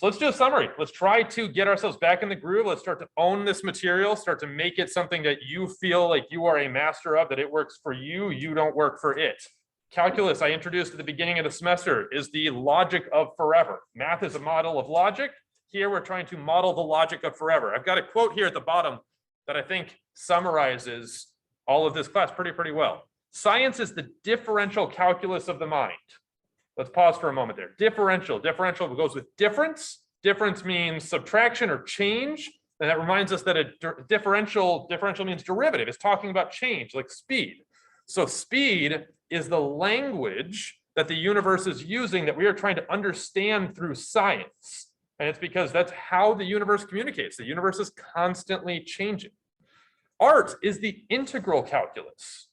So let's do a summary. Let's try to get ourselves back in the groove. Let's start to own this material, start to make it something that you feel like you are a master of, that it works for you, you don't work for it. Calculus, I introduced at the beginning of the semester, is the logic of forever. Math is a model of logic. Here we're trying to model the logic of forever. I've got a quote here at the bottom that I think summarizes all of this class pretty well. Science is the differential calculus of the mind. Let's pause for a moment there. Differential goes with difference. Difference means subtraction or change. And that reminds us that a differential means derivative. It's talking about change, like speed. So speed is the language that the universe is using that we are trying to understand through science. And it's because that's how the universe communicates. The universe is constantly changing. Art is the integral calculus.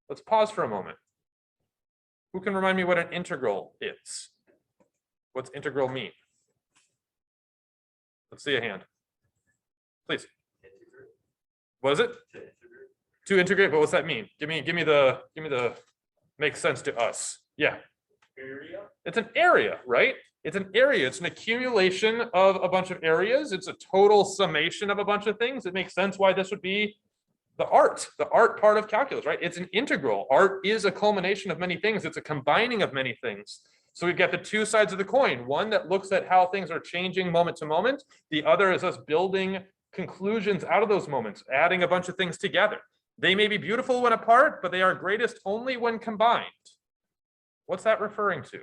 Let's pause for a moment. Who can remind me what an integral is? What's integral mean? Let's see a hand. Please. What is it? To integrate, but what's that mean? Give me the makes sense to us. Yeah. Area? It's an area, right? It's an area. It's an accumulation of a bunch of areas. It's a total summation of a bunch of things. It makes sense why this would be the art part of calculus, right? It's an integral. Art is a culmination of many things. It's a combining of many things. So we've got the two sides of the coin. One that looks at how things are changing moment to moment. The other is us building conclusions out of those moments, adding a bunch of things together. They may be beautiful when apart, but they are greatest only when combined. What's that referring to?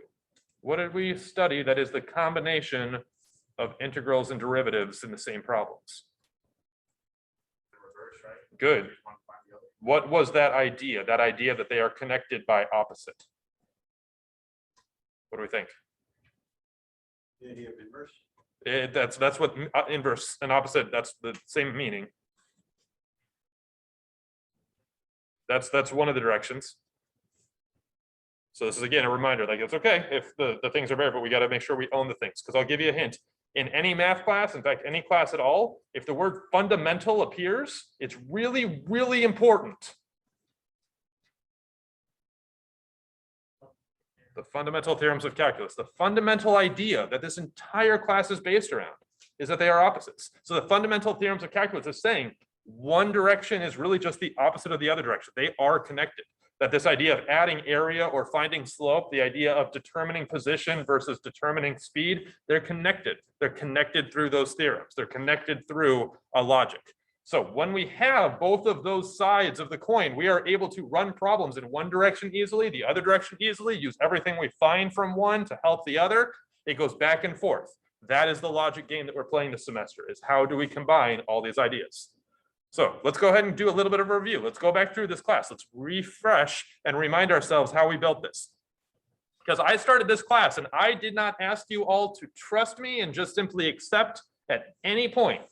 What did we study that is the combination of integrals and derivatives in the same problems? Good. What was that idea? That idea that they are connected by opposite. What do we think? The idea of inverse. That's what inverse and opposite, that's the same meaning. That's one of the directions. So this is again a reminder, like it's okay if the things are there, but we got to make sure we own the things. Because I'll give you a hint. In any math class, in fact, any class at all, if the word fundamental appears, it's really important. The fundamental theorems of calculus, the fundamental idea that this entire class is based around is that they are opposites. So the fundamental theorems of calculus is saying one direction is really just the opposite of the other direction. They are connected. That this idea of adding area or finding slope, the idea of determining position versus determining speed, they're connected. They're connected through those theorems. They're connected through a logic. So when we have both of those sides of the coin, we are able to run problems in one direction easily, the other direction easily, use everything we find from one to help the other. It goes back and forth. That is the logic game that we're playing this semester, is how do we combine all these ideas? So let's go ahead and do a little bit of a review. Let's go back through this class. Let's refresh and remind ourselves how we built this. Because I started this class and I did not ask you all to trust me and just simply accept at any point.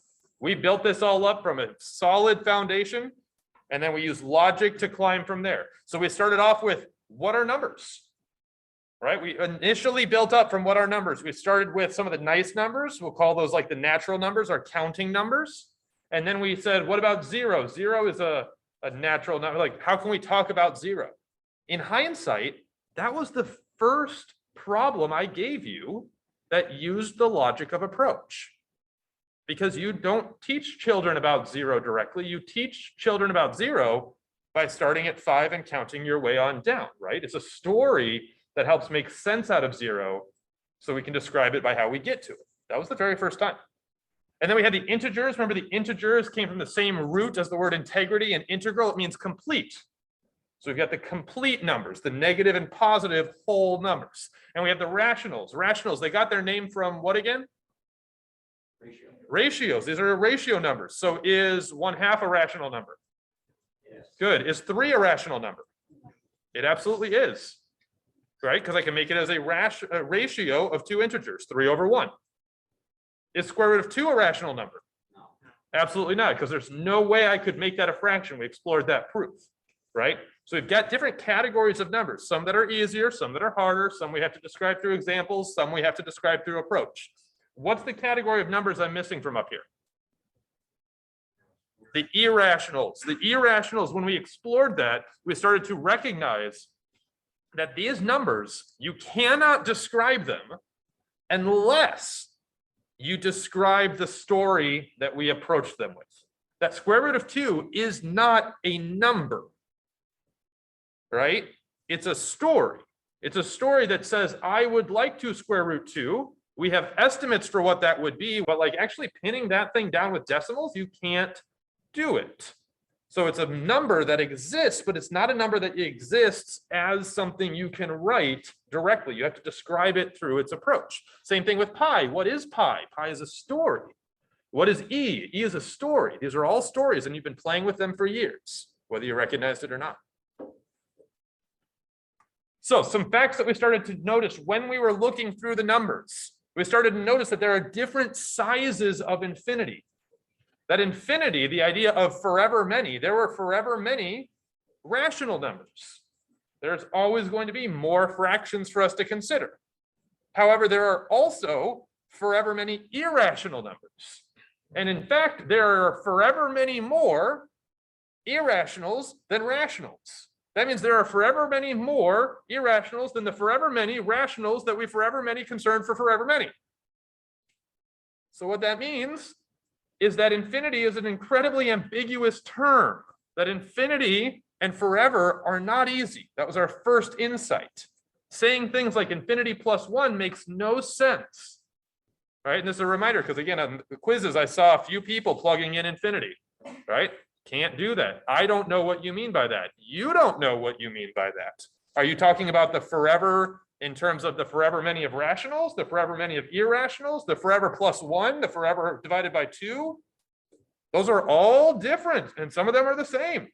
We built this all up from a solid foundation, and then we used logic to climb from there. So we started off with what are numbers, right? We initially built up from what are numbers. We started with some of the nice numbers. We'll call those like the natural numbers, our counting numbers. And then we said, what about zero? Zero is a natural number. Like, how can we talk about zero? In hindsight, that was the first problem I gave you that used the logic of approach. Because you don't teach children about zero directly. You teach children about zero by starting at 5 and counting your way on down, right? It's a story that helps make sense out of zero so we can describe it by how we get to it. That was the very first time. And then we had the integers. Remember, the integers came from the same root as the word integrity, and integral, it means complete. So we've got the complete numbers, the negative and positive whole numbers. And we have the rationals. Rationals, they got their name from what again? Ratios. These are ratio numbers. So is 1/2 a rational number? Yes. Good. Is 3 a rational number? It absolutely is, right? Because I can make it as a ratio of two integers, 3/1. Is square root of 2 a rational number? No. Absolutely not, because there's no way I could make that a fraction. We explored that proof, right? So we've got different categories of numbers, some that are easier, some that are harder, some we have to describe through examples, some we have to describe through approach. What's the category of numbers I'm missing from up here? The irrationals. The irrationals, when we explored that, we started to recognize that these numbers, you cannot describe them unless you describe the story that we approach them with. That square root of 2 is not a number, right? It's a story. It's a story that says, I would like to square root 2. We have estimates for what that would be, but like actually pinning that thing down with decimals, you can't do it. So it's a number that exists, but it's not a number that exists as something you can write directly. You have to describe it through its approach. Same thing with pi. What is pi? Pi is a story. What is E? E is a story. These are all stories, and you've been playing with them for years, whether you recognized it or not. So some facts that we started to notice when we were looking through the numbers. We started to notice that there are different sizes of infinity. That infinity, the idea of forever many, there were forever many rational numbers. There's always going to be more fractions for us to consider. However, there are also forever many irrational numbers. And in fact, there are forever many more irrationals than rationals. That means there are forever many more irrationals than the forever many rationals that we forever many concerned for forever many. So what that means is that infinity is an incredibly ambiguous term, that infinity and forever are not easy. That was our first insight. Saying things like infinity plus 1 makes no sense. Right? And this is a reminder, because again, on the quizzes, I saw a few people plugging in infinity, right? Can't do that. I don't know what you mean by that. You don't know what you mean by that. Are you talking about the forever in terms of the forever many of rationals, the forever many of irrationals, the forever plus 1, the forever divided by 2? Those are all different, and some of them are the same.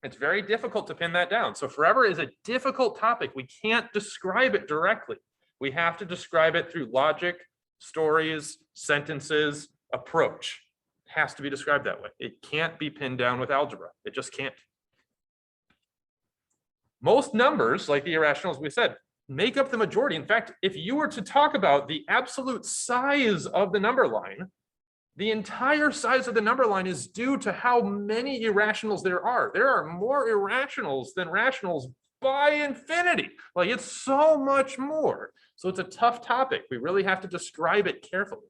It's very difficult to pin that down. So forever is a difficult topic. We can't describe it directly. We have to describe it through logic, stories, sentences, approach. It has to be described that way. It can't be pinned down with algebra. It just can't. Most numbers, like the irrationals we said, make up the majority. In fact, if you were to talk about the absolute size of the number line, the entire size of the number line is due to how many irrationals there are. There are more irrationals than rationals by infinity. Like, it's so much more. So it's a tough topic. We really have to describe it carefully.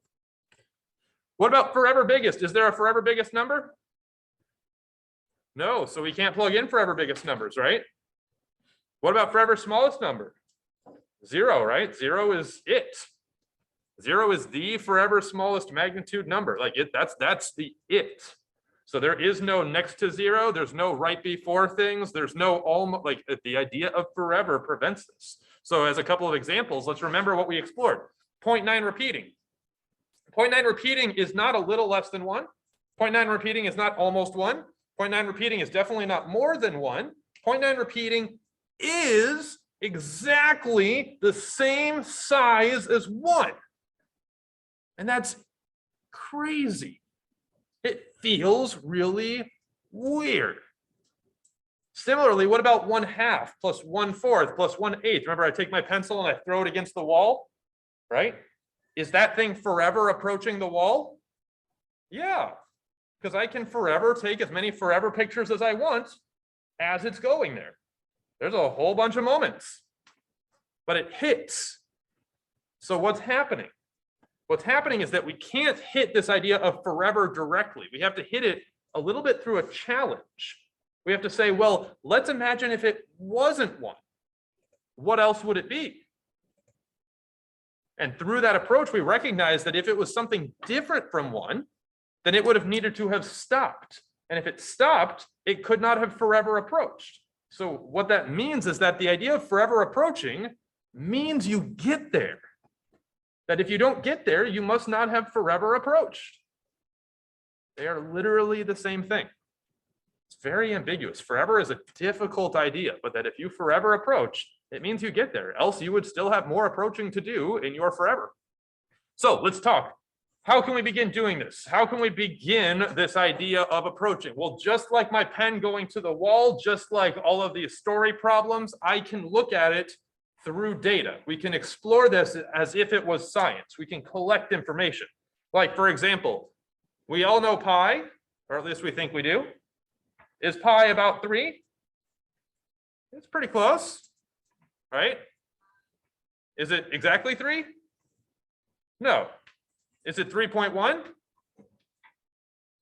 What about forever biggest? Is there a forever biggest number? No, so we can't plug in forever biggest numbers, right? What about forever smallest number? 0, right? 0 is it. 0 is the forever smallest magnitude number. Like that's the it. So there is no next to 0. There's no right before things. There's no almost, like the idea of forever prevents this. So as a couple of examples, let's remember what we explored. 0.9 repeating. 0.9 repeating is not a little less than 1. 0.9 repeating is not almost 1. 0.9 repeating is definitely not more than 1. 0.9 repeating is exactly the same size as 1. And that's crazy. It feels really weird. Similarly, what about 1/2 plus 1/4 plus 1/8? Remember, I take my pencil and I throw it against the wall, right? Is that thing forever approaching the wall? Yeah, because I can forever take as many forever pictures as I want as it's going there. There's a whole bunch of moments, but it hits. So what's happening? What's happening is that we can't hit this idea of forever directly. We have to hit it a little bit through a challenge. We have to say, well, let's imagine if it wasn't 1. What else would it be? And through that approach, we recognize that if it was something different from 1, then it would have needed to have stopped. And if it stopped, it could not have forever approached. So what that means is that the idea of forever approaching means you get there. That if you don't get there, you must not have forever approached. They are literally the same thing. It's very ambiguous. Forever is a difficult idea, but that if you forever approach, it means you get there. Else you would still have more approaching to do in your forever. So let's talk. How can we begin doing this? How can we begin this idea of approaching? Well, just like my pen going to the wall, just like all of these story problems, I can look at it through data. We can explore this as if it was science. We can collect information. Like, for example, we all know pi, or at least we think we do. Is pi about 3? It's pretty close, right? Is it exactly 3? No, Is it 3.1?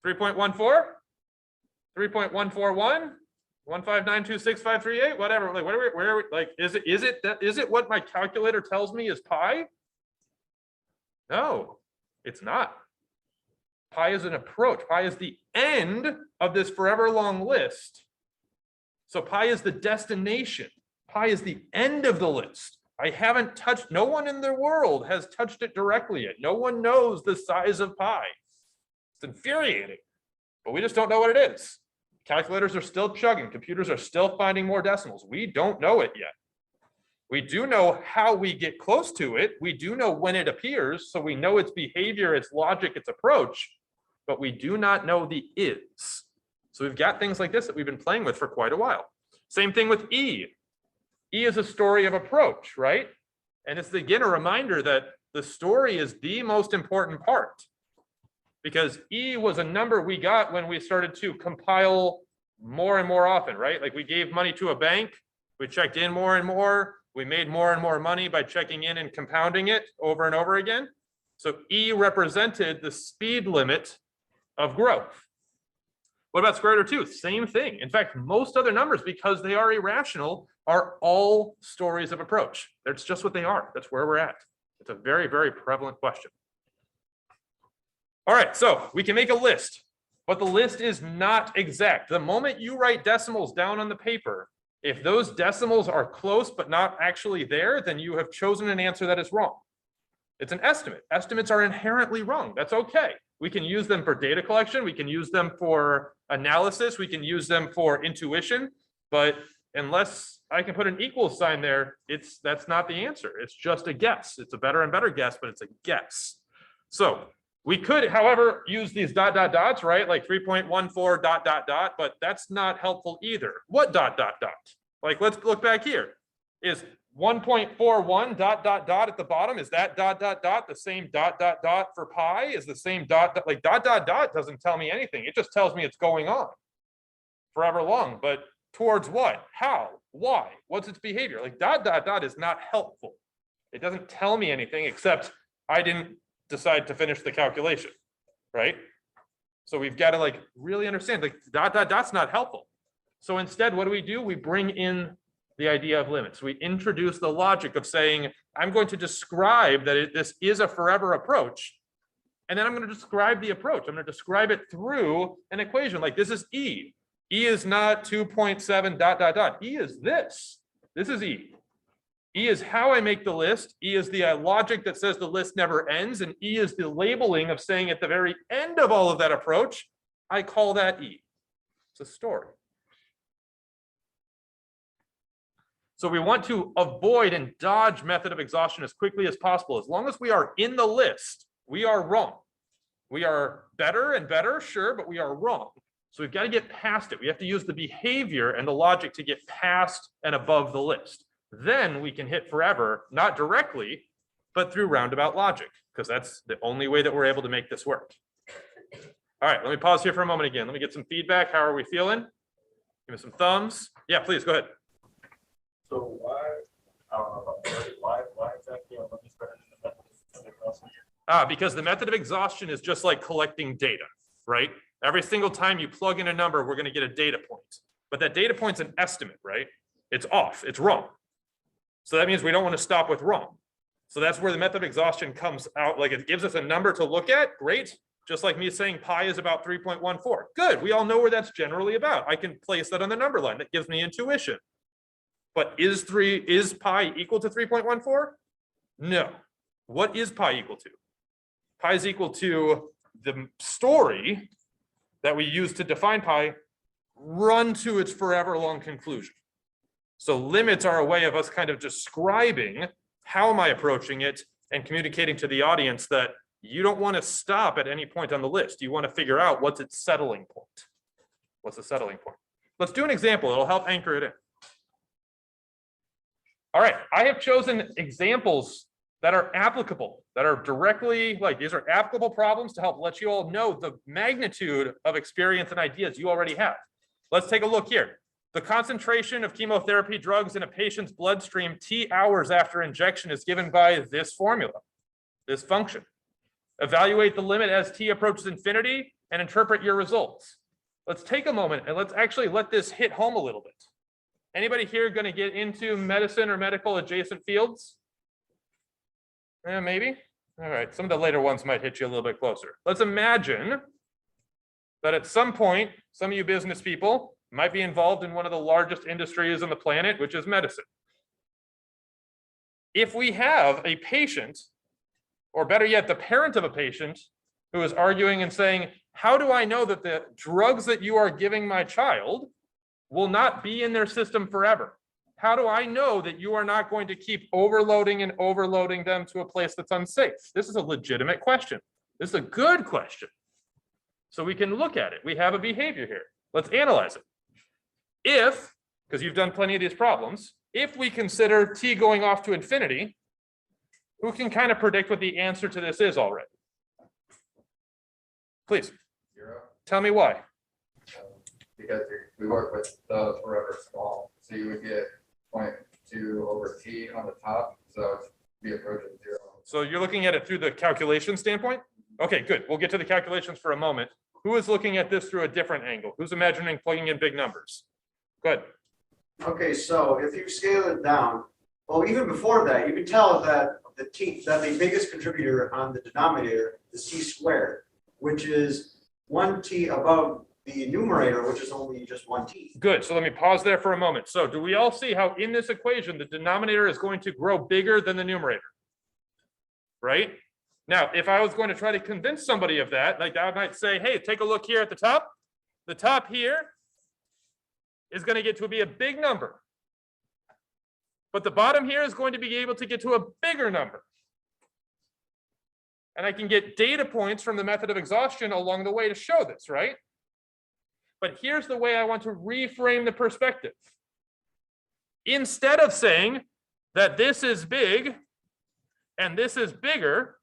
3.14? 3.141? 159265538? Whatever. Like, where are we, like, is it what my calculator tells me is pi? No, it's not. Pi is an approach. Pi is the end of this forever long list. So pi is the destination. Pi is the end of the list. I haven't touched, no one in the world has touched it directly yet. No one knows the size of pi. It's infuriating, but we just don't know what it is. Calculators are still chugging. Computers are still finding more decimals. We don't know it yet. We do know how we get close to it. We do know when it appears, so we know its behavior, its logic, its approach, but we do not know the is. So we've got things like this that we've been playing with for quite a while. Same thing with E. E is a story of approach, right? And it's again a reminder that the story is the most important part, because E was a number we got when we started to compile more and more often, right? Like we gave money to a bank, we checked in more and more, we made more and more money by checking in and compounding it over and over again. So E represented the speed limit of growth. What about square root of 2? Same thing. In fact, most other numbers, because they are irrational, are all stories of approach. That's just what they are. That's where we're at. It's a very, very prevalent question. All right, so we can make a list, but the list is not exact. The moment you write decimals down on the paper, if those decimals are close but not actually there, then you have chosen an answer that is wrong. It's an estimate. Estimates are inherently wrong. That's okay. We can use them for data collection. We can use them for analysis. We can use them for intuition. But unless I can put an equal sign there, that's not the answer. It's just a guess. It's a better and better guess, but it's a guess. So we could, however, use these dot, dot, dots, right? Like 3.14 dot, dot, dot, but that's not helpful either. What dot, dot, dot? Like, let's look back here. Is 1.41 dot, dot, dot at the bottom, is that dot, dot, dot the same dot, dot, dot for pi? Is the same dot, dot, like dot, dot, dot doesn't tell me anything. It just tells me it's going on forever long, but towards what? How? Why? What's its behavior? Like dot, dot, dot is not helpful. It doesn't tell me anything except I didn't decide to finish the calculation, right? So we've got to like really understand, like dot, dot, dot's not helpful. So instead, what do? We bring in the idea of limits. We introduce the logic of saying, I'm going to describe that this is a forever approach. And then I'm going to describe the approach. I'm going to describe it through an equation. Like this is E. E is not 2.7 dot, dot, dot. E is this. This is E. E is how I make the list. E is the logic that says the list never ends. And E is the labeling of saying at the very end of all of that approach, I call that E. It's a story. So we want to avoid and dodge method of exhaustion as quickly as possible. As long as we are in the list, we are wrong. We are better and better, sure, but we are wrong. So we've got to get past it. We have to use the behavior and the logic to get past and above the list. Then we can hit forever, not directly, but through roundabout logic, because that's the only way that we're able to make this work. All right, let me pause here for a moment again. Let me get some feedback. How are we feeling? Give me some thumbs. Yeah, please go ahead. So why exactly are limits better than the method of exhaustion? Because the method of exhaustion is just like collecting data, right? Every single time you plug in a number, we're going to get a data point. But that data point's an estimate, right? It's off, it's wrong. So that means we don't want to stop with wrong. So that's where the method of exhaustion comes out. Like it gives us a number to look at, great. Just like me saying pi is about 3.14. Good, we all know where that's generally about. I can place that on the number line. That gives me intuition. But is pi equal to 3.14? No. What is pi equal to? Pi is equal to the story that we use to define pi run to its forever long conclusion. So limits are a way of us kind of describing how am I approaching it and communicating to the audience that you don't want to stop at any point on the list. You want to figure out what's its settling point. What's the settling point? Let's do an example. It'll help anchor it in. All right, I have chosen examples that are applicable, that are directly, like these are applicable problems to help let you all know the magnitude of experience and ideas you already have. Let's take a look here. The concentration of chemotherapy drugs in a patient's bloodstream T hours after injection is given by this formula, this function. Evaluate the limit as t approaches infinity and interpret your results. Let's take a moment and let's actually let this hit home a little bit. Anybody here going to get into medicine or medical adjacent fields? Maybe. All right, some of the later ones might hit you a little bit closer. Let's imagine that at some point, some of you business people might be involved in one of the largest industries on the planet, which is medicine. If we have a patient, or better yet, the parent of a patient who is arguing and saying, how do I know that the drugs that you are giving my child will not be in their system forever? How do I know that you are not going to keep overloading and overloading them to a place that's unsafe? This is a legitimate question. This is a good question. So we can look at it. We have a behavior here. Let's analyze it. If, because you've done plenty of these problems, if we consider t going off to infinity, who can kind of predict what the answer to this is already? Please. 0. Tell me why. Because we work with the forever small. So you would get 0.2 over t on the top. So it'd be approaching 0. So you're looking at it through the calculation standpoint? Okay, good. We'll get to the calculations for a moment. Who is looking at this through a different angle? Who's imagining plugging in big numbers? Good. Okay, so if you scale it down, well, even before that, you can tell that the biggest contributor on the denominator is t squared, which is 1t above the numerator, which is only just 1t. Good. So let me pause there for a moment. So do we all see how in this equation, the denominator is going to grow bigger than the numerator? Right? Now, if I was going to try to convince somebody of that, like I might say, hey, take a look here at the top. The top here is going to get to be a big number. But the bottom here is going to be able to get to a bigger number. And I can get data points from the method of exhaustion along the way to show this, right? But here's the way I want to reframe the perspective. Instead of saying that this is big and this is bigger,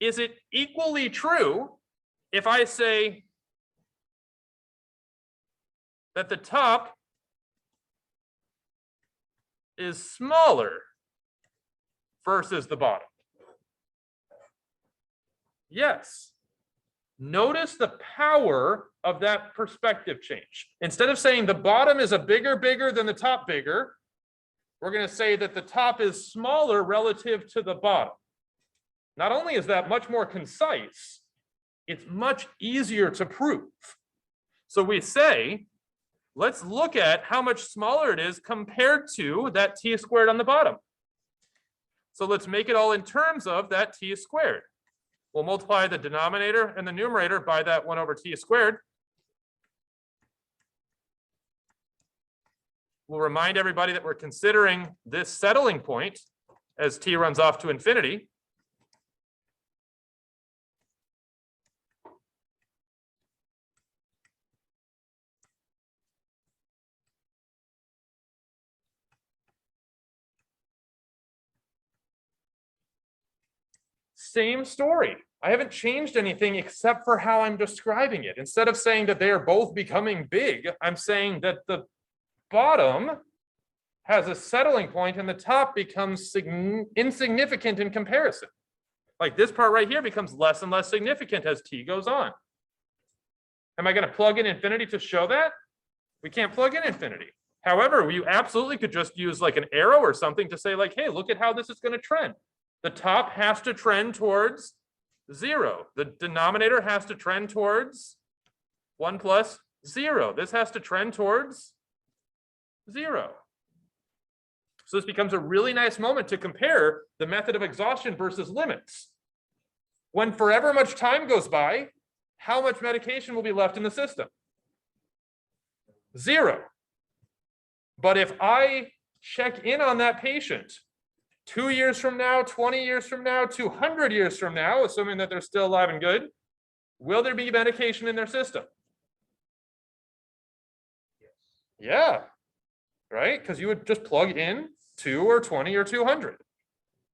is it equally true if I say that the top is smaller versus the bottom? Yes. Notice the power of that perspective change. Instead of saying the bottom is bigger than the top bigger, we're going to say that the top is smaller relative to the bottom. Not only is that much more concise, it's much easier to prove. So we say, let's look at how much smaller it is compared to that t squared on the bottom. So let's make it all in terms of that t squared. We'll multiply the denominator and the numerator by that 1 over t squared. We'll remind everybody that we're considering this settling point as t runs off to infinity. Same story. I haven't changed anything except for how I'm describing it. Instead of saying that they are both becoming big, I'm saying that the bottom has a settling point and the top becomes insignificant in comparison. Like this part right here becomes less and less significant as t goes on. Am I going to plug in infinity to show that? We can't plug in infinity. However, you absolutely could just use like an arrow or something to say like, hey, look at how this is going to trend. The top has to trend towards 0. The denominator has to trend towards 1 plus 0. This has to trend towards 0. So this becomes a really nice moment to compare the method of exhaustion versus limits. When forever much time goes by, how much medication will be left in the system? 0. But if I check in on that patient 2 years from now, 20 years from now, 200 years from now, assuming that they're still alive and good, will there be medication in their system? Yeah, right? Because you would just plug in 2 or 20 or 200.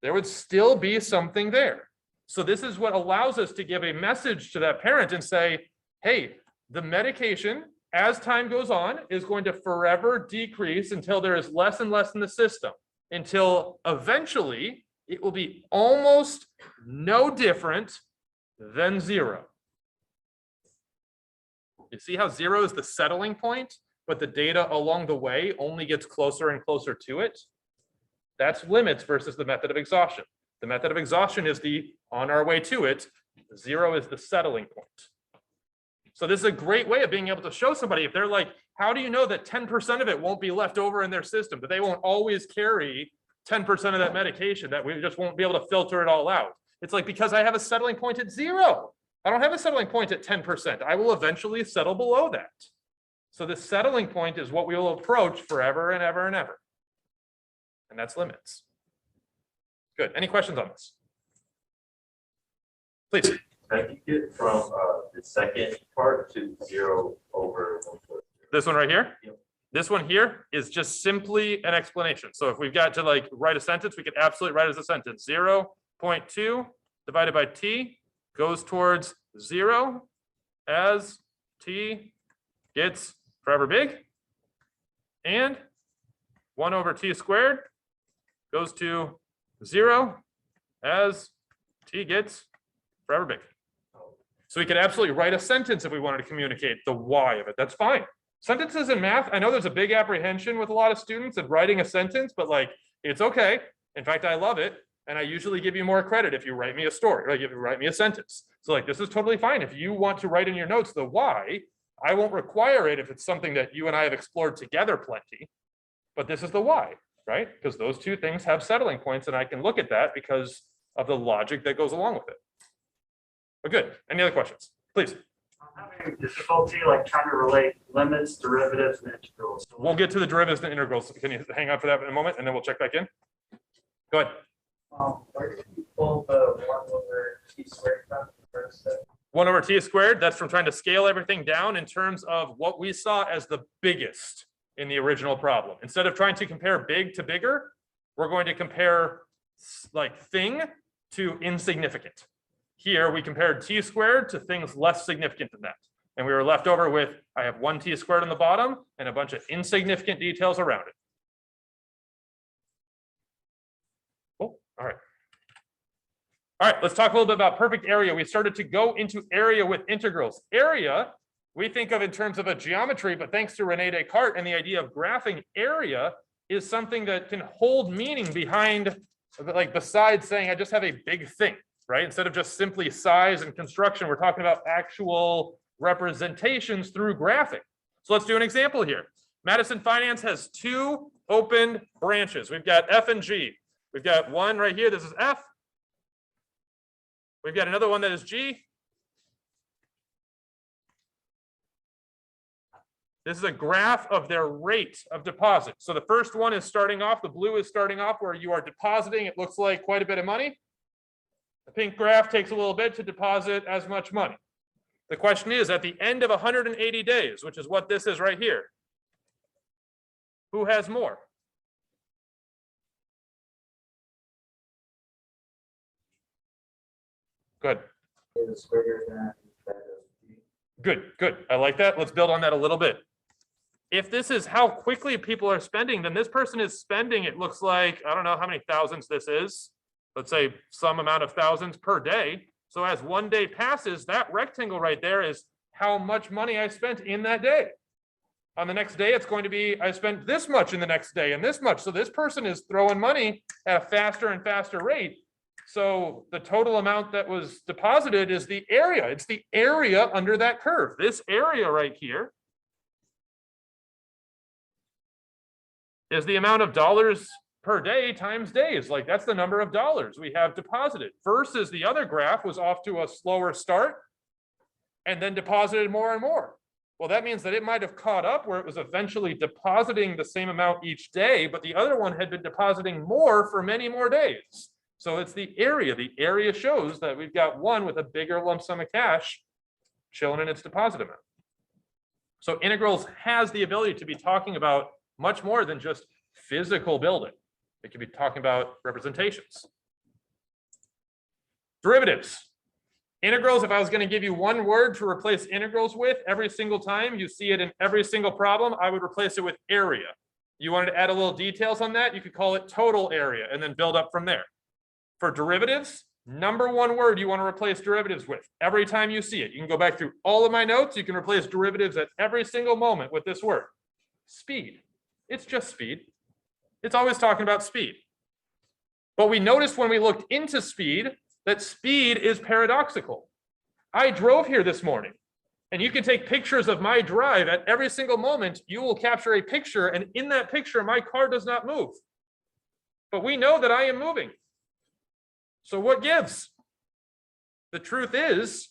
There would still be something there. So this is what allows us to give a message to that parent and say, hey, the medication, as time goes on, is going to forever decrease until there is less and less in the system, until eventually it will be almost no different than 0. You see how 0 is the settling point, but the data along the way only gets closer and closer to it? That's limits versus the method of exhaustion. The method of exhaustion is the on our way to it. 0 is the settling point. So this is a great way of being able to show somebody, if they're like, how do you know that 10% of it won't be left over in their system, that they won't always carry 10% of that medication, that we just won't be able to filter it all out? It's like, because I have a settling point at 0. I don't have a settling point at 10%. I will eventually settle below that. So the settling point is what we will approach forever and ever and ever. And that's limits. Good. Any questions on this? Please. How do you get from the second part to 0 over 1/4? This one right here? Yep. This one here is just simply an explanation. So if we've got to like write a sentence, we could absolutely write it as a sentence. 0.2 divided by t goes towards 0 as t gets forever big. And 1 over t squared goes to 0 as t gets forever big. So we could absolutely write a sentence if we wanted to communicate the why of it. That's fine. Sentences in math, I know there's a big apprehension with a lot of students of writing a sentence, but like, it's okay. In fact, I love it. And I usually give you more credit if you write me a story, like if you write me a sentence. So like, this is totally fine. If you want to write in your notes the why, I won't require it if it's something that you and I have explored together plenty. But this is the why, right? Because those two things have settling points, and I can look at that because of the logic that goes along with it. But good. Any other questions? Please. I'm having difficulty like trying to relate limits, derivatives, and integrals. So We'll get to the derivatives and integrals. Can you hang on for that in a moment, and then we'll check back in? Go ahead. where did you pull the 1 over t squared from the first step? 1 over t squared, that's from trying to scale everything down in terms of what we saw as the biggest in the original problem. Instead of trying to compare big to bigger, we're going to compare like thing to insignificant. Here, we compared t squared to things less significant than that. And we were left over with, I have 1 t squared on the bottom and a bunch of insignificant details around it. Cool. All right. All right, let's talk a little bit about perfect area. We started to go into area with integrals. Area, we think of in terms of a geometry, but thanks to Rene Descartes and the idea of graphing, area is something that can hold meaning behind, like besides saying, I just have a big thing, right? Instead of just simply size and construction, we're talking about actual representations through graphing. So let's do an example here. Madison Finance has 2 open branches. We've got F and G. We've got one right here, this is F. We've got another one that is G. This is a graph of their rate of deposit. So the first one is starting off, the blue is starting off where you are depositing, it looks like quite a bit of money. The pink graph takes a little bit to deposit as much money. The question is, at the end of 180 days, which is what this is right here, who has more? Good. Is greater than that of t. Good, good. I like that. Let's build on that a little bit. If this is how quickly people are spending, then this person is spending, it looks like, I don't know how many thousands this is. Let's say some amount of thousands per day. So as one day passes, that rectangle right there is how much money I spent in that day. On the next day, it's going to be, I spent this much in the next day and this much. So this person is throwing money at a faster and faster rate. So the total amount that was deposited is the area. It's the area under that curve. This area right here is the amount of dollars per day times days. Like that's the number of dollars we have deposited versus the other graph was off to a slower start and then deposited more and more. Well, that means that it might have caught up where it was eventually depositing the same amount each day, but the other one had been depositing more for many more days. So it's the area. The area shows that we've got one with a bigger lump sum of cash chilling in its deposit amount. So integrals has the ability to be talking about much more than just physical building. It could be talking about representations. Derivatives. Integrals, if I was going to give you one word to replace integrals with every single time you see it in every single problem, I would replace it with area. You wanted to add a little details on that, you could call it total area and then build up from there. For derivatives, Number one word you want to replace derivatives with every time you see it. You can go back through all of my notes. You can replace derivatives at every single moment with this word. Speed. It's just speed. It's always talking about speed. But we noticed when we looked into speed that speed is paradoxical. I drove here this morning, and you can take pictures of my drive at every single moment. You will capture a picture, and in that picture, my car does not move. But we know that I am moving. So what gives? The truth is,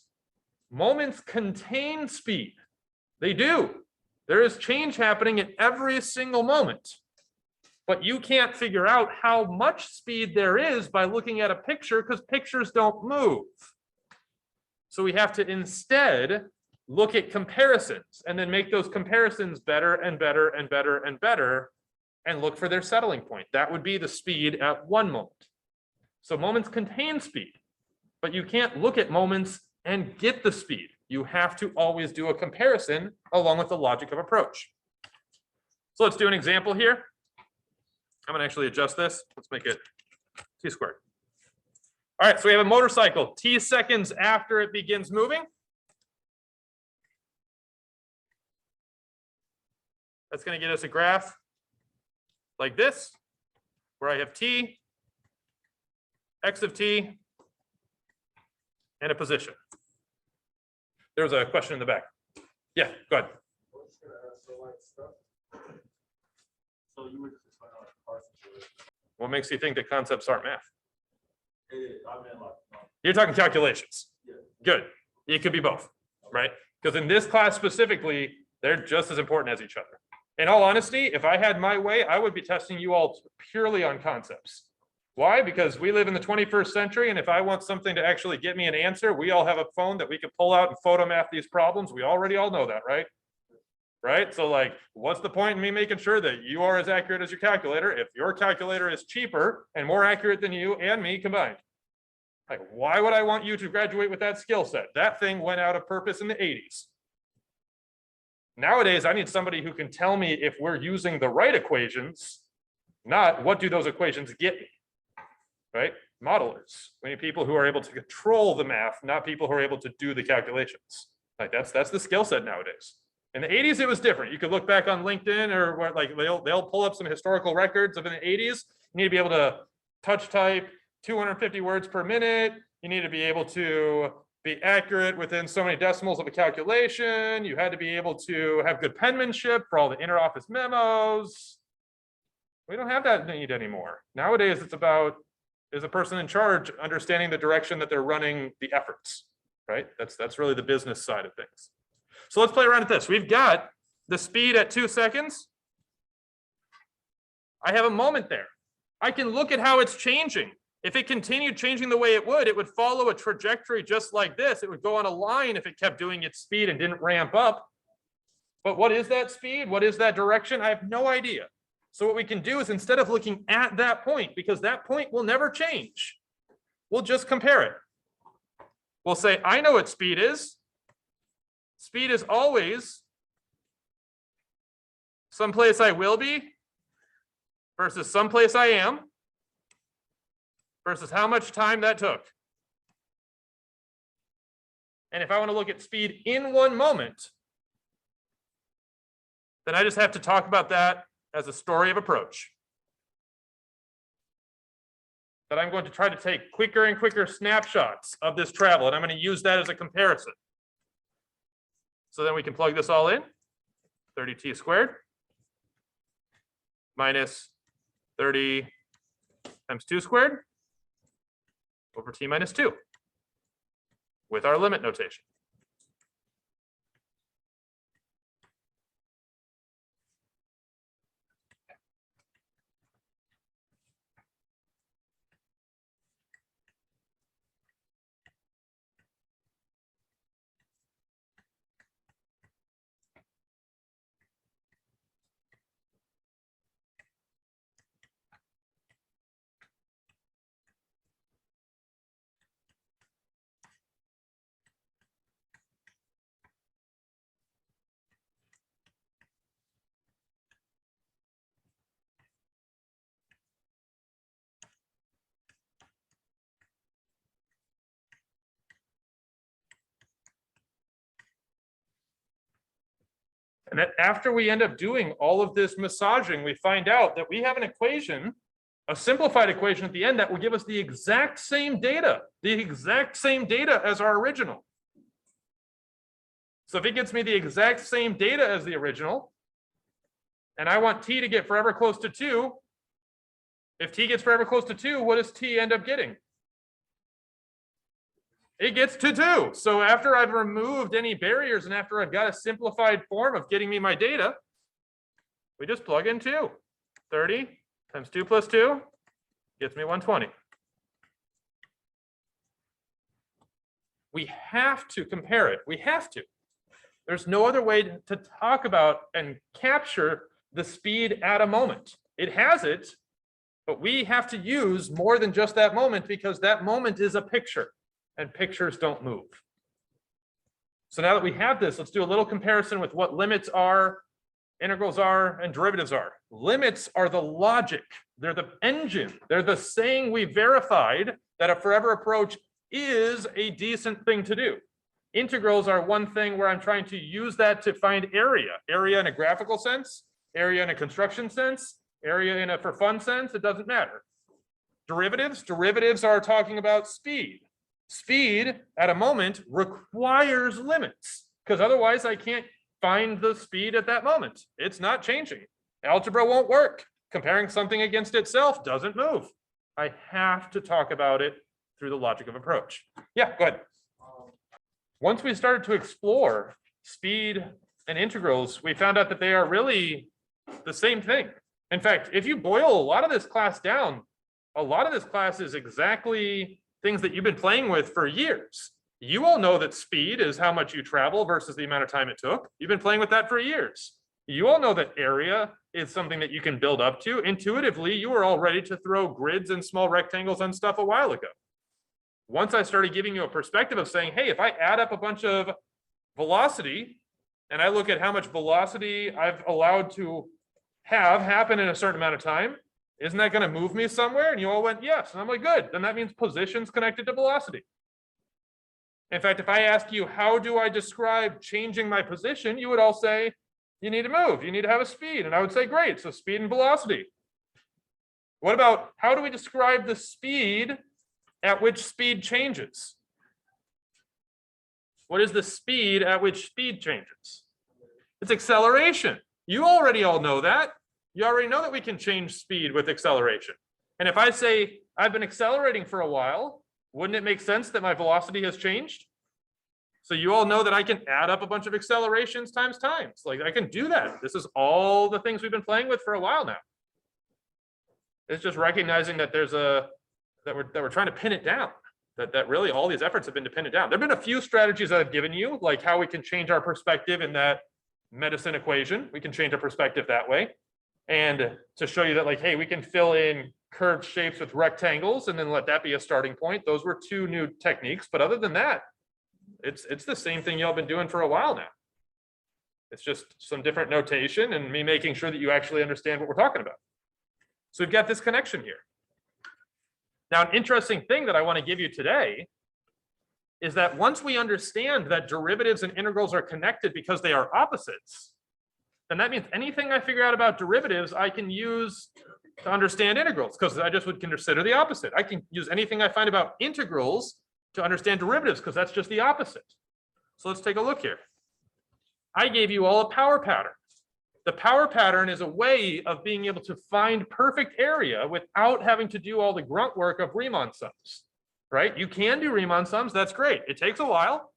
moments contain speed. They do. There is change happening at every single moment. But you can't figure out how much speed there is by looking at a picture because pictures don't move. So we have to instead look at comparisons and then make those comparisons better and better and better and better and look for their settling point. That would be the speed at one moment. So moments contain speed, but you can't look at moments and get the speed. You have to always do a comparison along with the logic of approach. So let's do an example here. I'm gonna actually adjust this. Let's make it t squared. All right, so we have a motorcycle t seconds after it begins moving. That's gonna get us a graph like this, where I have t, x of t, and a position. There's a question in the back. Yeah, go ahead. So you would just explain on a car situation. What makes you think that concepts aren't math? I mean, like, You're talking calculations. yeah. Good. It could be both, right? Because in this class specifically, they're just as important as each other. In all honesty, if I had my way, I would be testing you all purely on concepts. Why? Because we live in the 21st century, and if I want something to actually get me an answer, we all have a phone that we can pull out and photo math these problems. We already all know that, right? Right? So like, what's the point in me making sure that you are as accurate as your calculator if your calculator is cheaper and more accurate than you and me combined? Like, why would I want you to graduate with that skill set? That thing went out of purpose in the 80s. Nowadays, I need somebody who can tell me if we're using the right equations, not what do those equations get me, right? Modelers. We need people who are able to control the math, not people who are able to do the calculations. Like that's the skill set nowadays. In the 80s, it was different. You could look back on LinkedIn or what, like they'll pull up some historical records of in the 80s. You need to be able to touch type 250 words per minute. You need to be able to be accurate within so many decimals of a calculation. You had to be able to have good penmanship for all the interoffice memos. We don't have that need anymore. Nowadays, it's about, is a person in charge understanding the direction that they're running the efforts, right? That's really the business side of things. So let's play around with this. We've got the speed at 2 seconds. I have a moment there. I can look at how it's changing. If it continued changing the way it would follow a trajectory just like this. It would go on a line if it kept doing its speed and didn't ramp up. But what is that speed? What is that direction? I have no idea. So what we can do is instead of looking at that point, because that point will never change, we'll just compare it. We'll say, I know what speed is. Speed is always someplace I will be versus someplace I am versus how much time that took. And if I want to look at speed in one moment, then I just have to talk about that as a story of approach. That I'm going to try to take quicker and quicker snapshots of this travel, and I'm going to use that as a comparison. So then we can plug this all in. 30t squared minus 30 times 2 squared over t minus 2 with our limit notation. And that after we end up doing all of this massaging, we find out that we have an equation, a simplified equation at the end that will give us the exact same data as our original. So if it gets me the exact same data as the original, and I want t to get forever close to 2, if t gets forever close to 2, what does t end up getting? It gets to 2. So after I've removed any barriers and after I've got a simplified form of getting me my data, we just plug in 2. 30 times 2 plus 2 gets me 120. We have to compare it. We have to. There's no other way to talk about and capture the speed at a moment. It has it, but we have to use more than just that moment because that moment is a picture and pictures don't move. So now that we have this, let's do a little comparison with what limits are, integrals are, and derivatives are. Limits are the logic. They're the engine. They're the saying we verified that a forever approach is a decent thing to do. Integrals are one thing where I'm trying to use that to find area in a graphical sense, area in a construction sense, area in a for fun sense, it doesn't matter. Derivatives are talking about speed. Speed at a moment requires limits because otherwise I can't find the speed at that moment. It's not changing. Algebra won't work. Comparing something against itself doesn't move. I have to talk about it through the logic of approach. Yeah, go ahead. Once we started to explore speed and integrals, we found out that they are really the same thing. In fact, if you boil a lot of this class down, a lot of this class is exactly things that you've been playing with for years. You all know that speed is how much you travel versus the amount of time it took. You've been playing with that for years. You all know that area is something that you can build up to. Intuitively, you were all ready to throw grids and small rectangles on stuff a while ago. Once I started giving you a perspective of saying, hey, if I add up a bunch of velocity and I look at how much velocity I've allowed to have happen in a certain amount of time, isn't that going to move me somewhere? And you all went, yes. And I'm like, good. Then that means position's connected to velocity. In fact, if I ask you, how do I describe changing my position? You would all say, you need to move. You need to have a speed. And I would say, great. So speed and velocity. What about how do we describe the speed at which speed changes? What is the speed at which speed changes? It's acceleration. You already all know that. You already know that we can change speed with acceleration. And if I say I've been accelerating for a while, wouldn't it make sense that my velocity has changed? So you all know that I can add up a bunch of accelerations times. Like I can do that. This is all the things we've been playing with for a while now. It's just recognizing that there's that we're trying to pin it down. That really all these efforts have been to pin it down. There've been a few strategies that I've given you, like how we can change our perspective in that medicine equation. We can change our perspective that way. And to show you that, like, hey, we can fill in curved shapes with rectangles and then let that be a starting point. Those were two new techniques. But other than that, it's the same thing y'all been doing for a while now. It's just some different notation and me making sure that you actually understand what we're talking about. So we've got this connection here. Now, an interesting thing that I want to give you today is that once we understand that derivatives and integrals are connected because they are opposites, then that means anything I figure out about derivatives, I can use to understand integrals, because I just would consider the opposite. I can use anything I find about integrals to understand derivatives, because that's just the opposite. So let's take a look here. I gave you all a power pattern. The power pattern is a way of being able to find perfect area without having to do all the grunt work of Riemann sums, right? You can do Riemann sums, that's great. It takes a while,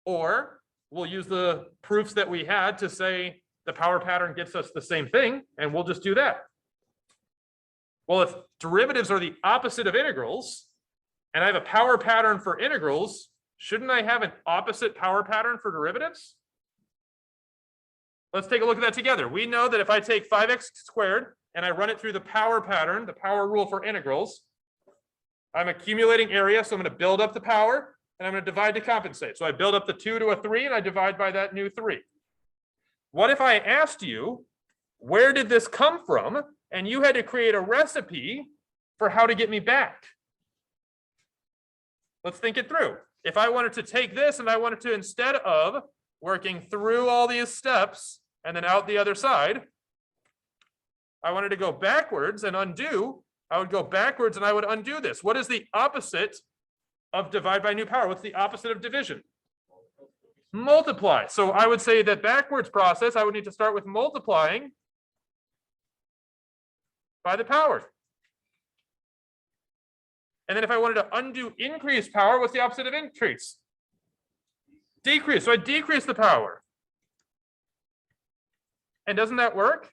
or we'll use the proofs that we had to say the power pattern gets us the same thing, and we'll just do that. Well, if derivatives are the opposite of integrals, and I have a power pattern for integrals, shouldn't I have an opposite power pattern for derivatives? Let's take a look at that together. We know that if I take 5x squared and I run it through the power pattern, the power rule for integrals, I'm accumulating area, so I'm going to build up the power, and I'm going to divide to compensate. So I build up the 2 to a 3, and I divide by that new 3. What if I asked you, where did this come from? And you had to create a recipe for how to get me back. Let's think it through. If I wanted to take this and I wanted to, instead of working through all these steps and then out the other side. I wanted to go backwards and undo. I would go backwards and I would undo this. What is the opposite of divide by new power? What's the opposite of division? Multiply. So I would say that backwards process, I would need to start with multiplying by the power. And then if I wanted to undo increase power, what's the opposite of increase? Decrease. So I decrease the power. And doesn't that work?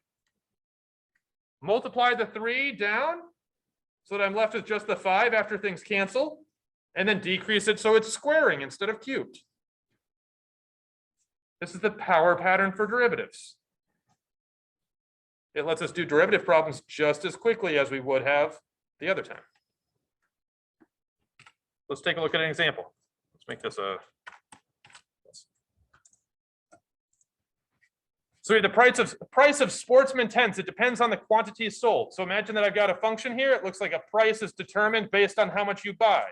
Multiply the 3 down so that I'm left with just the 5 after things cancel, and then decrease it so it's squaring instead of cubed. This is the power pattern for derivatives. It lets us do derivative problems just as quickly as we would have the other time. Let's take a look at an example. Let's make this a. So the price of sportsman tents, it depends on the quantities sold. So imagine that I've got a function here. It looks like a price is determined based on how much you buy.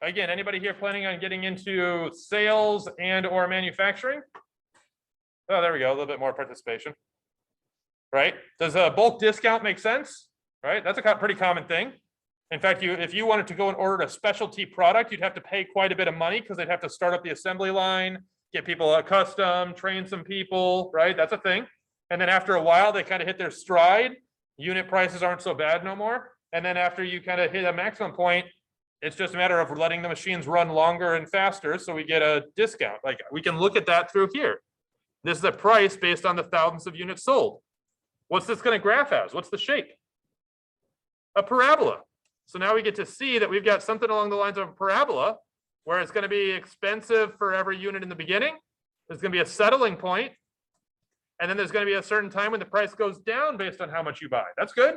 Again, anybody here planning on getting into sales and or manufacturing? Oh, there we go, a little bit more participation. Right? Does a bulk discount make sense? Right? That's a pretty common thing. In fact, if you wanted to go and order a specialty product, you'd have to pay quite a bit of money because they'd have to start up the assembly line, get people accustomed, train some people, right? That's a thing. And then after a while, they kind of hit their stride. Unit prices aren't so bad no more. And then after you kind of hit a maximum point, it's just a matter of letting the machines run longer and faster. So we get a discount. Like we can look at that through here. This is a price based on the thousands of units sold. What's this going to graph as? What's the shape? A parabola. So now we get to see that we've got something along the lines of a parabola where it's going to be expensive for every unit in the beginning. There's going to be a settling point, and then there's going to be a certain time when the price goes down based on how much you buy. That's good.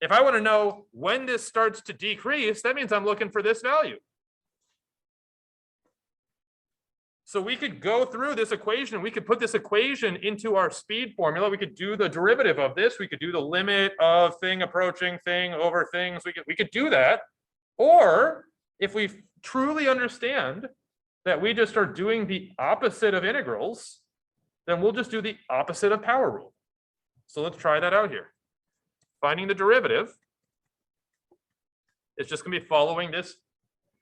If I want to know when this starts to decrease, that means I'm looking for this value. So we could go through this equation and we could put this equation into our speed formula. We could do the derivative of this. We could do the limit of thing approaching thing over things. We could do that. Or if we truly understand that we just are doing the opposite of integrals, then we'll just do the opposite of power rule. So let's try that out here. Finding the derivative, it's just going to be following this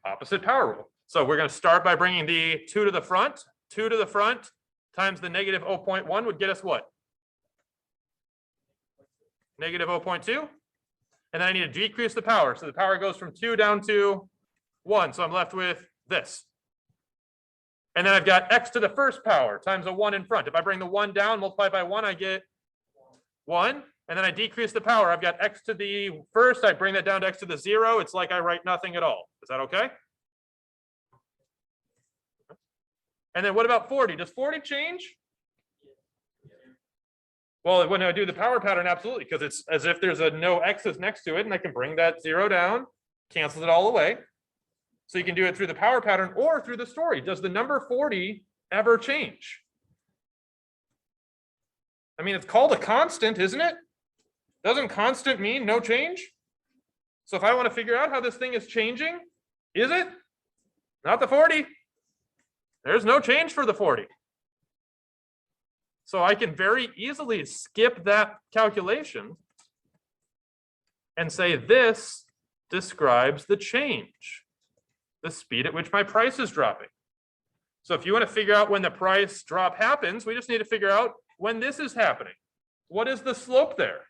opposite power rule. So we're going to start by bringing the 2 to the front. 2 to the front times the negative 0.1 would get us what? Negative 0.2. And then I need to decrease the power. So the power goes from 2 down to 1. So I'm left with this. And then I've got x to the first power times a 1 in front. If I bring the 1 down, multiply by 1, I get 1. And then I decrease the power. I've got x to the first. I bring that down to x to the 0. It's like I write nothing at all. Is that okay? And then what about 40? Does 40 change? Well, when I do the power pattern, absolutely, because it's as if there's a no x's next to it, and I can bring that 0 down, cancels it all away. So you can do it through the power pattern or through the story. Does the number 40 ever change? I mean, it's called a constant, isn't it? Doesn't constant mean no change? So if I want to figure out how this thing is changing, is it? Not the 40. There's no change for the 40. So I can very easily skip that calculation and say this describes the change, the speed at which my price is dropping. So if you want to figure out when the price drop happens, we just need to figure out when this is happening. What is the slope there?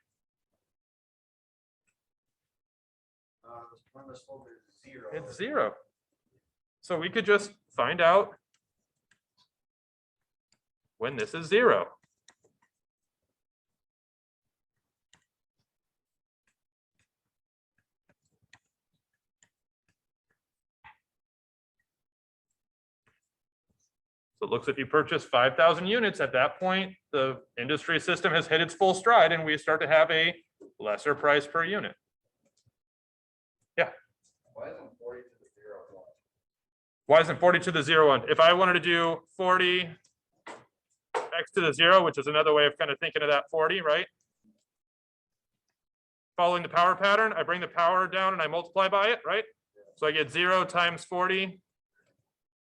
When the slope is 0. It's 0. So we could just find out when this is 0. So it looks if you purchase 5,000 units at that point, the industry system has hit its full stride and we start to have a lesser price per unit. Yeah. Why isn't 40 to the 0 1? Why isn't 40 to the 0 1? If I wanted to do 40 x to the 0, which is another way of kind of thinking of that 40, right? Following the power pattern, I bring the power down and I multiply by it, right? So I get 0 times 40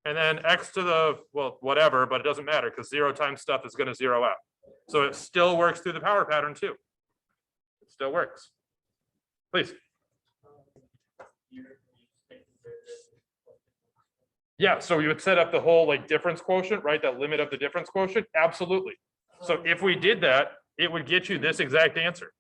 And then x to the, well, whatever, but it doesn't matter because 0 times stuff is going to 0 out. So it still works through the power pattern too. It still works. Please. Yeah, so we would set up the whole like difference quotient, right? That limit of the difference quotient. Absolutely. So if we did that, it would get you this exact answer.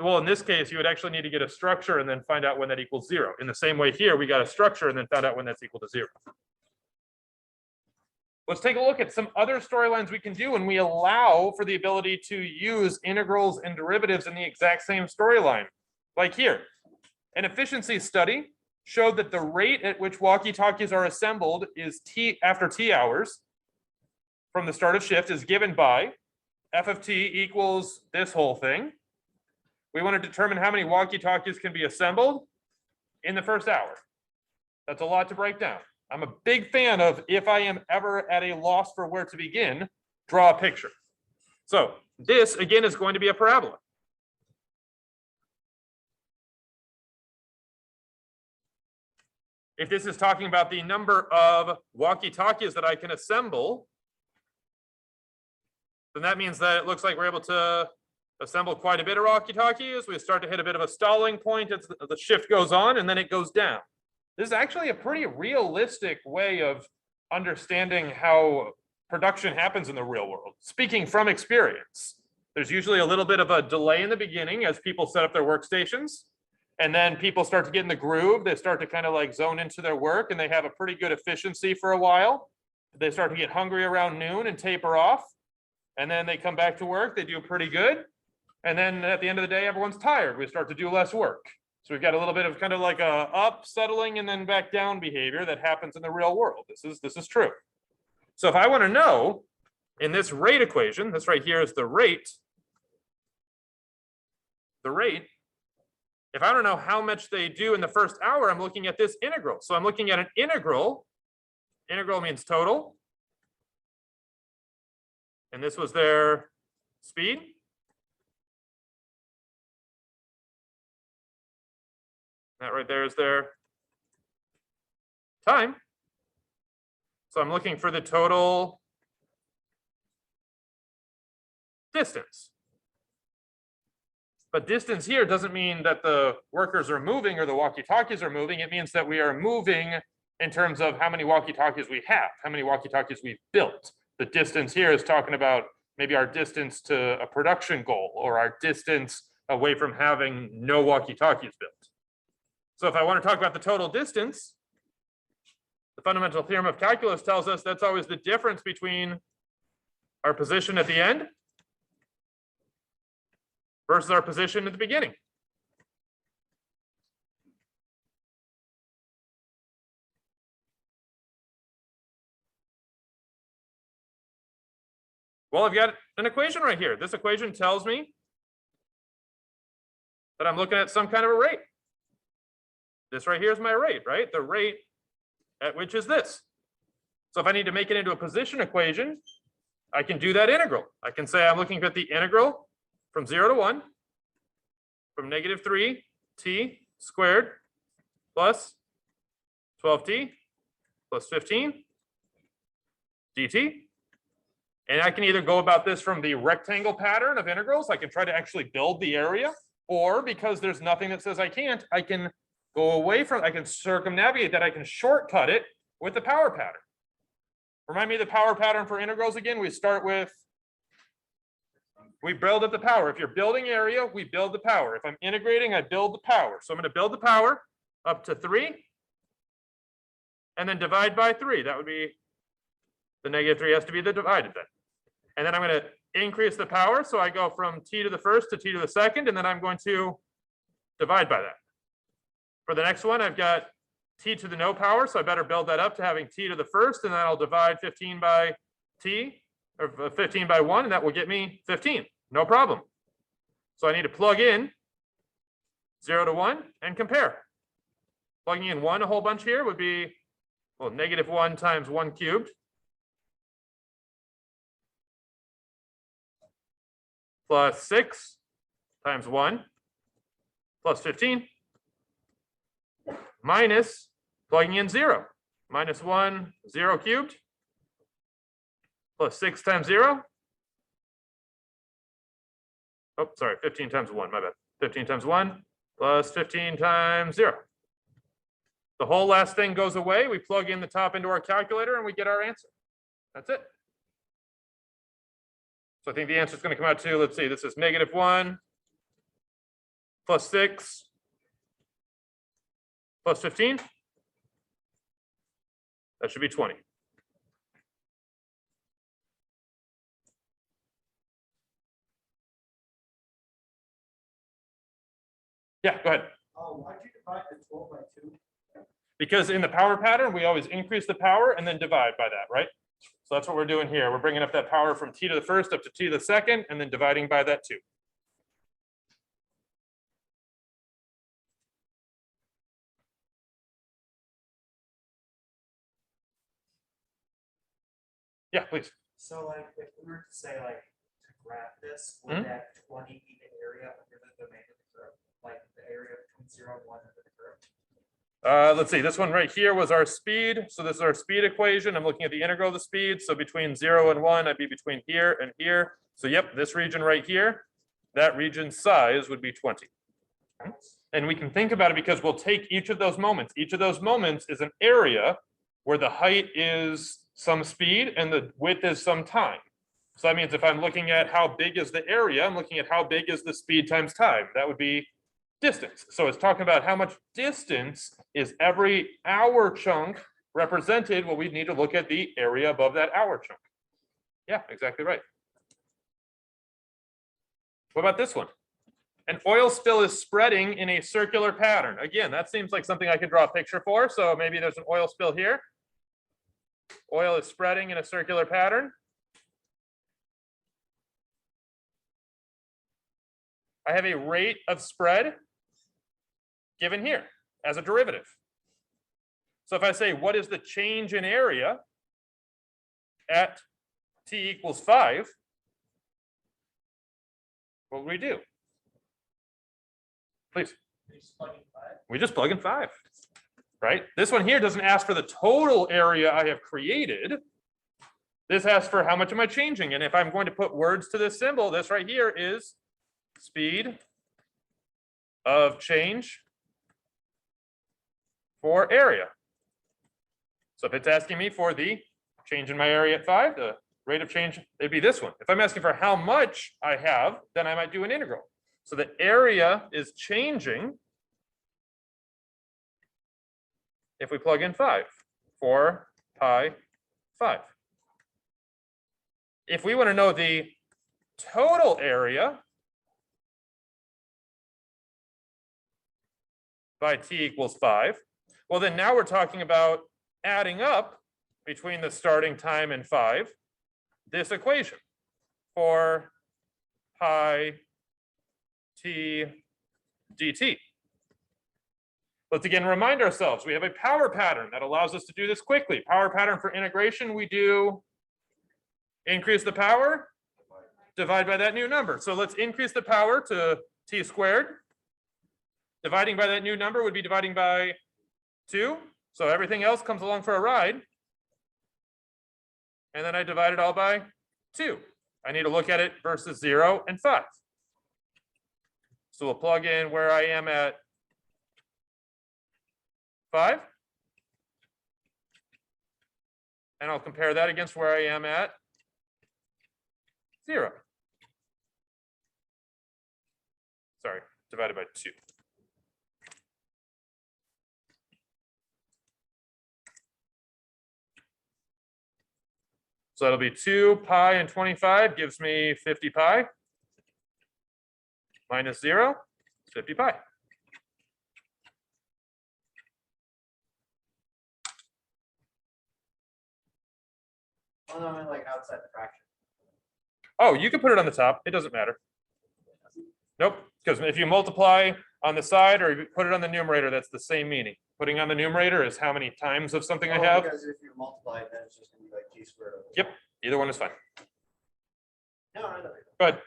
Well, in this case, you would actually need to get a structure and then find out when that equals 0. In the same way here, we got a structure and then found out when that's equal to 0. Let's take a look at some other storylines we can do when we allow for the ability to use integrals and derivatives in the exact same storyline. Like here, an efficiency study showed that the rate at which walkie-talkies are assembled is after T hours from the start of shift is given by f of t equals this whole thing. We want to determine how many walkie-talkies can be assembled in the first hour. That's a lot to break down. I'm a big fan of, if I am ever at a loss for where to begin, draw a picture. So this, again, is going to be a parabola. If this is talking about the number of walkie-talkies that I can assemble, then that means that it looks like we're able to assemble quite a bit of walkie-talkies. We start to hit a bit of a stalling point as the shift goes on, and then it goes down. This is actually a pretty realistic way of understanding how production happens in the real world. Speaking from experience, there's usually a little bit of a delay in the beginning as people set up their workstations. And then people start to get in the groove. They start to kind of like zone into their work and they have a pretty good efficiency for a while. They start to get hungry around noon and taper off. And then they come back to work. They do pretty good. And then at the end of the day, everyone's tired. We start to do less work. So we've got a little bit of kind of like a up, settling, and then back down behavior that happens in the real world. This is true. So if I want to know in this rate equation, this right here is the rate. The rate. If I don't know how much they do in the first hour, I'm looking at this integral. So I'm looking at an integral. Integral means total. And this was their speed. That right there is their time. So I'm looking for the total distance. But distance here doesn't mean that the workers are moving or the walkie-talkies are moving. It means that we are moving in terms of how many walkie-talkies we have, how many walkie-talkies we've built. The distance here is talking about maybe our distance to a production goal or our distance away from having no walkie-talkies built. So if I want to talk about the total distance, the fundamental theorem of calculus tells us that's always the difference between our position at the end versus our position at the beginning. Well, I've got an equation right here. This equation tells me that I'm looking at some kind of a rate. This right here is my rate, right? The rate at which is this. So if I need to make it into a position equation, I can do that integral. I can say I'm looking at the integral from 0 to 1, from -3t squared plus 12t plus 15 dt. And I can either go about this from the rectangle pattern of integrals. I can try to actually build the area, or because there's nothing that says I can't, I can go away from, I can circumnavigate that. I can shortcut it with the power pattern. Remind me of the power pattern for integrals again. We start with, we build up the power. If you're building area, we build the power. If I'm integrating, I build the power. So I'm going to build the power up to 3 and then divide by 3. That would be the -3 has to be the divided then. And then I'm going to increase the power. So I go from t to the first to t to the second, and then I'm going to divide by that. For the next one, I've got t to the no power, so I better build that up to having t to the first, and then I'll divide 15 by t, or 15 by 1, and that will get me 15. No problem. So I need to plug in 0 to 1 and compare. Plugging in 1 a whole bunch here would be, well, -1 times 1 cubed plus 6 times 1 plus 15 minus plugging in 0. Minus 1, 0 cubed, plus 6 times 0. Oh, sorry, 15 times 1, my bad. 15 times 1 plus 15 times 0. The whole last thing goes away. We plug in the top into our calculator and we get our answer. That's it. So I think the answer is going to come out to, let's see, this is -1 plus 6 plus 15. That should be 20. Yeah, go ahead. Why'd you divide the 12 by 2? Because in the power pattern, we always increase the power and then divide by that, right? So that's what we're doing here. We're bringing up that power from t to the first up to t to the second, and then dividing by that 2. Yeah, please. So like, if we were to say like, to graph this, would that 20 be the area under the domain of the curve? Like the area between 0 and 1 under the curve? Let's see, this one right here was our speed. So this is our speed equation. I'm looking at the integral of the speed. So between 0 and 1, I'd be between here and here. So yep, this region right here, that region's size would be 20. And we can think about it because we'll take each of those moments. Each of those moments is an area where the height is some speed and the width is some time. So that means if I'm looking at how big is the area, I'm looking at how big is the speed times time. That would be distance. So it's talking about how much distance is every hour chunk represented. Well, we need to look at the area above that hour chunk. Yeah, exactly right. What about this one? An oil spill is spreading in a circular pattern. Again, that seems like something I could draw a picture for. So maybe there's an oil spill here. Oil is spreading in a circular pattern. I have a rate of spread given here as a derivative. So if I say, what is the change in area at t equals 5, what would we do? Please. We just plug in 5. Right? This one here doesn't ask for the total area I have created. This asks for how much am I changing? And if I'm going to put words to this symbol, this right here is speed of change for area. So if it's asking me for the change in my area at 5, the rate of change, it'd be this one. If I'm asking for how much I have, then I might do an integral. So the area is changing if we plug in 5, 4 pi 5. If we want to know the total area by t equals 5, well, then now we're talking about adding up between the starting time and 5, this equation, 4 pi t dt. Let's again remind ourselves, we have a power pattern that allows us to do this quickly. Power pattern for integration, we do increase the power, divide by that new number. So let's increase the power to t squared. Dividing by that new number would be dividing by 2. So everything else comes along for a ride. And then I divide it all by 2. I need to look at it versus 0 and 5. So we'll plug in where I am at 5. And I'll compare that against where I am at 0. Sorry, divided by 2. So that'll be 2 pi and 25 gives me 50 pi. Minus 0 is 50 pi. Oh, no, I mean like outside the fraction. Oh, you can put it on the top. It doesn't matter. Nope, because if you multiply on the side or you put it on the numerator, that's the same meaning. Putting on the numerator is how many times of something I have. Because if you multiply it, then it's just gonna be like t squared. over Yep, either one is fine. No, no, no. Go ahead.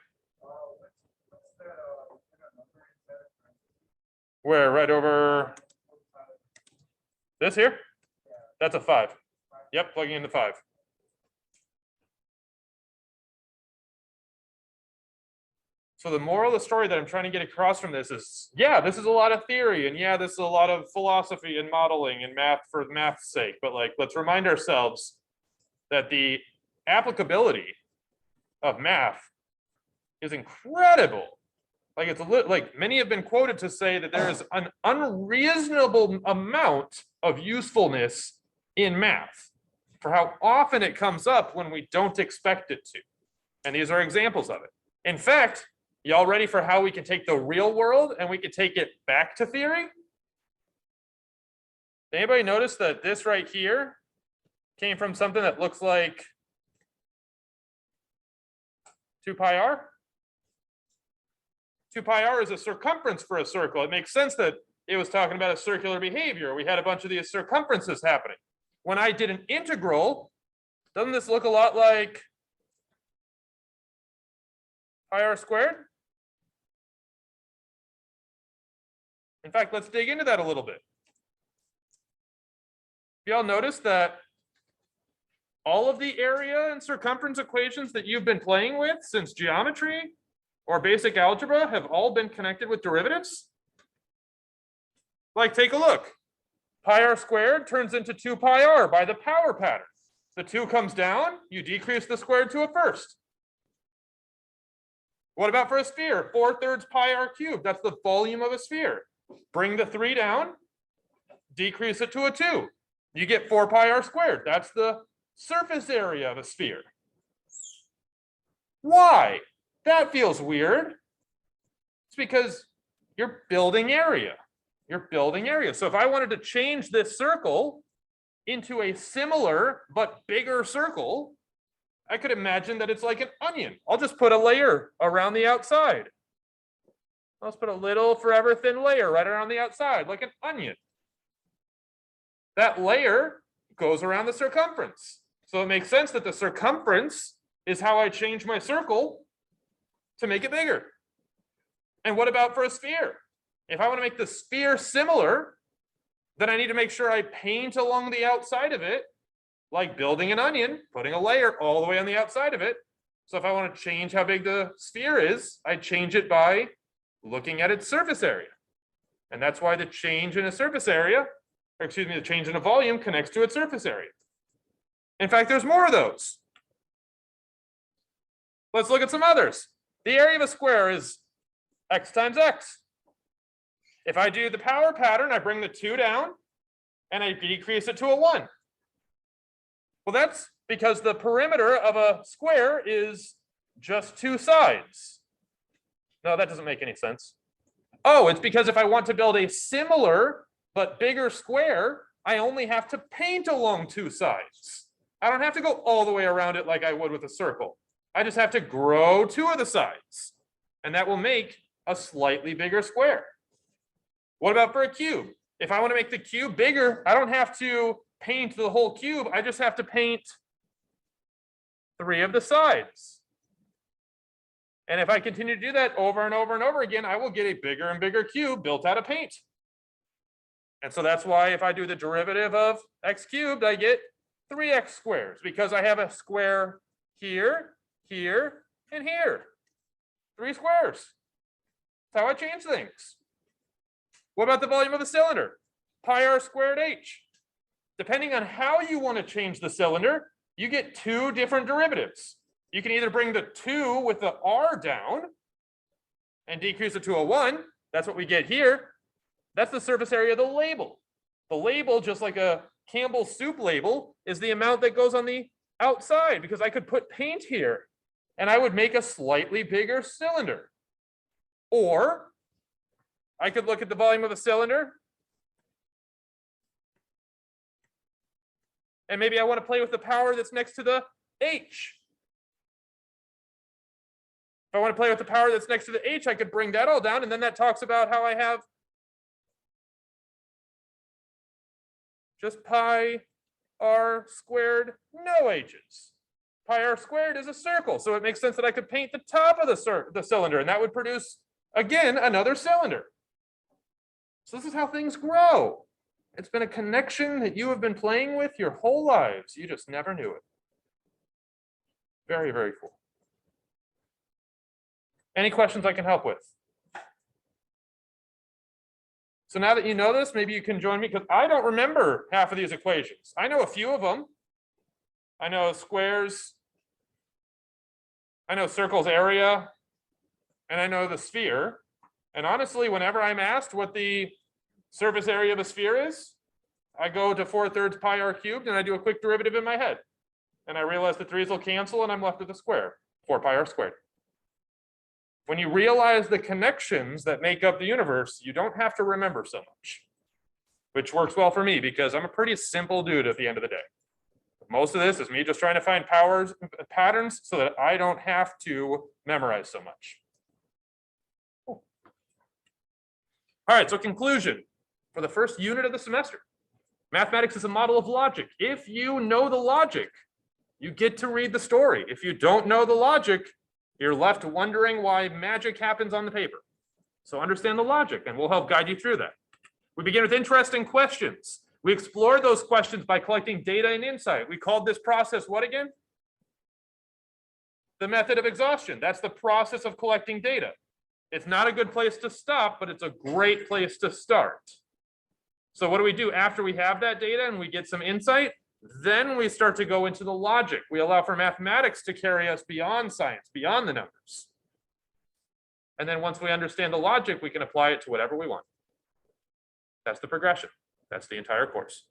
Where? Right over. This here? That's a 5. Yep, plugging in the 5. So the moral of the story that I'm trying to get across from this is, yeah, this is a lot of theory, and yeah, this is a lot of philosophy and modeling and math for math's sake, but like, let's remind ourselves that the applicability of math is incredible. Like it's like many have been quoted to say that there is an unreasonable amount of usefulness in math for how often it comes up when we don't expect it to. And these are examples of it. In fact, y'all ready for how we can take the real world and we can take it back to theory? Anybody notice that this right here came from something that looks like 2 pi r? 2 pi r is a circumference for a circle. It makes sense that it was talking about a circular behavior. We had a bunch of these circumferences happening. When I did an integral, doesn't this look a lot like pi r squared? In fact, let's dig into that a little bit. Y'all notice that all of the area and circumference equations that you've been playing with since geometry or basic algebra have all been connected with derivatives? Like, take a look. Pi r squared turns into 2 pi r by the power pattern. The 2 comes down, you decrease the squared to a first. What about for a sphere? 4/3 pi r cubed, that's the volume of a sphere. Bring the 3 down, decrease it to a 2. You get 4 pi r squared. That's the surface area of a sphere. Why? That feels weird. It's because you're building area. You're building area. So if I wanted to change this circle into a similar but bigger circle, I could imagine that it's like an onion. I'll just put a layer around the outside. I'll just put a little forever thin layer right around the outside, like an onion. That layer goes around the circumference. So it makes sense that the circumference is how I change my circle to make it bigger. And what about for a sphere? If I want to make the sphere similar, then I need to make sure I paint along the outside of it, like building an onion, putting a layer all the way on the outside of it. So if I want to change how big the sphere is, I change it by looking at its surface area. And that's why the change in a surface area, or excuse me, the change in a volume connects to its surface area. In fact, there's more of those. Let's look at some others. The area of a square is x times x. If I do the power pattern, I bring the 2 down and I decrease it to a 1. Well, that's because the perimeter of a square is just 2 sides. No, that doesn't make any sense. Oh, it's because if I want to build a similar but bigger square, I only have to paint along 2 sides. I don't have to go all the way around it like I would with a circle. I just have to grow 2 of the sides, and that will make a slightly bigger square. What about for a cube? If I want to make the cube bigger, I don't have to paint the whole cube. I just have to paint 3 of the sides. And if I continue to do that over and over and over again, I will get a bigger and bigger cube built out of paint. And so that's why if I do the derivative of x cubed, I get 3x squares, because I have a square here, here, and here. 3 squares. That's how I change things. What about the volume of a cylinder? Pi r squared h. Depending on how you want to change the cylinder, you get 2 different derivatives. You can either bring the 2 with the r down and decrease it to a 1. That's what we get here. That's the surface area of the label. The label, just like a Campbell's soup label, is the amount that goes on the outside, because I could put paint here and I would make a slightly bigger cylinder. Or I could look at the volume of a cylinder and maybe I want to play with the power that's next to the h. If I want to play with the power that's next to the h, I could bring that all down, and then that talks about how I have just pi r squared, no h's. Pi r squared is a circle, so it makes sense that I could paint the top of the cylinder, and that would produce, again, another cylinder. So this is how things grow. It's been a connection that you have been playing with your whole lives. You just never knew it. Very, very cool. Any questions I can help with? So now that you know this, maybe you can join me because I don't remember half of these equations. I know a few of them. I know squares. I know circles area. And I know the sphere. And honestly, whenever I'm asked what the surface area of a sphere is, I go to 4/3 pi r cubed and I do a quick derivative in my head. And I realize the 3's will cancel and I'm left with a square, 4 pi r squared. When you realize the connections that make up the universe, you don't have to remember so much, which works well for me because I'm a pretty simple dude at the end of the day. Most of this is me just trying to find patterns so that I don't have to memorize so much. Cool. All right, so conclusion for the first unit of the semester. Mathematics is a model of logic. If you know the logic, you get to read the story. If you don't know the logic, you're left wondering why magic happens on the paper. So understand the logic and we'll help guide you through that. We begin with interesting questions. We explore those questions by collecting data and insight. We called this process what again? The method of exhaustion. That's the process of collecting data. It's not a good place to stop, but it's a great place to start. So what do we do after we have that data and we get some insight? Then we start to go into the logic. We allow for mathematics to carry us beyond science, beyond the numbers. And then once we understand the logic, we can apply it to whatever we want. That's the progression. That's the entire course.